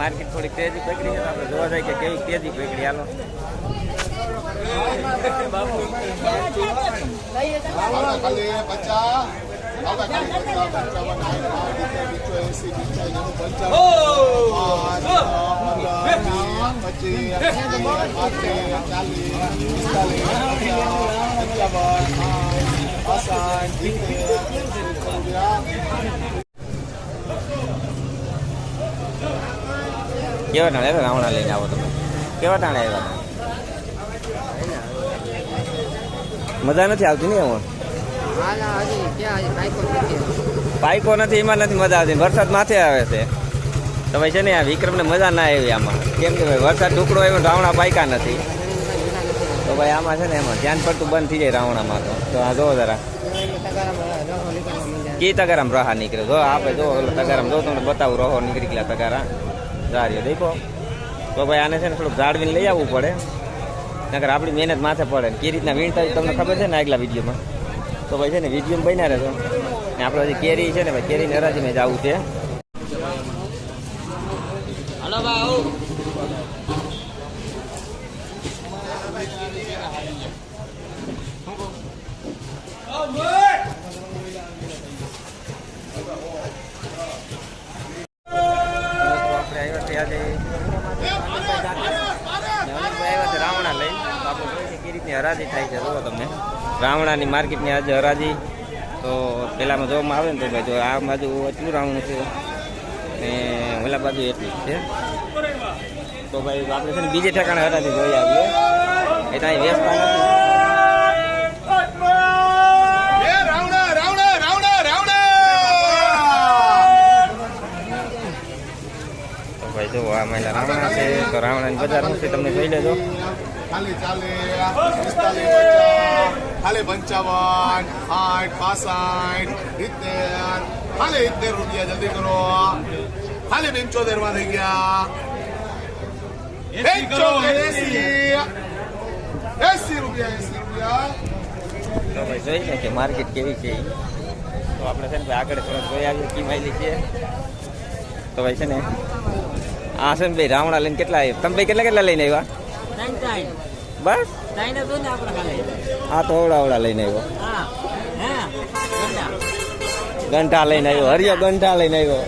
Market થોડીક તેજી પકડી છે, આપણે જોવા જાય કે કેવી તેજી પકડી. હાલો કેવા ટાણે રાવણા લઈને આવો તમે? કેવા ટાણે આવ્યા? મજા નથી આવતી ને એમાં? પાઈકો નથી, એમાં નથી મજા આવતી. વરસાદ માથે આવે છે તો ભાઈ છે ને આ વિક્રમને મજા ના આવી આમાં. કેમ કે ભાઈ વરસાદ ટુકડો આવ્યો, રાવણા પાઈકા નથી તો ભાઈ આમાં છે ને એમાં ધ્યાન પડતું બંધ થઈ જાય રાવણામાં. તો આ જોવો જરા કી તગારામ રહા નીકળે. જો આપણે જો તગારામ જો તમને બતાવું, રહો નીકળી ગયા તગારા જારીઓ દેખો. તો ભાઈ આને છે ને થોડુંક જાળવીને લઈ આવવું પડે, નકર આપણી મહેનત માથે પડે. કે રીતના વીણતા તમને ખબર છે ને આગલા વિડીયોમાં. તો ભાઈ છે ને વિડીયોમાં બન્યા રહેતો ને આપણે હજી કેરી છે ને ભાઈ કેરીની હરાજીમાં જવું છે. હલો ભાઈ રાવણા લઈ તો આપણે જોઈએ કે રીતની હરાજી થાય છે. જુઓ તમને રાવણાની માર્કેટની આજે હરાજી. તો પેલામાં જોવામાં આવે ને તો ભાઈ જો આ બાજુ એટલું રાવણું છે ને ઓલા બાજુ એટલું જ છે. તો ભાઈ આપણે છે ને બીજે ઠેકાણે હરાજી જોઈ આવીએ. એ ત્યાં વેચતા નથી. ભાઈ જો આ મહિલા રાવણા છે તો રાવણાની બજાર શું છે તમને જોઈ લેજો. ખાલી 55 60 65 70 ખાલી 70 રૂપિયા જલ્દી કરો. ખાલી 75 માં થઈ ગયા. 80 રૂપિયા. તો ભાઈ જોઈ લે કે માર્કેટ કેવી છે. તો આપણે છે ને ભાઈ આગળ થોડા જોઈ આવીએ કી માયલી છે. તો ભાઈ છે ને આ છે ને ભાઈ રાવણા લઈને કેટલા આવ્યા તમે ભાઈ? કેટલા લઈને આવ્યા? બસ આ તો અવડા લઈને આવ્યો. ગંઠા લઈને આવ્યો. હરિયો ગંઠા લઈને આવ્યો.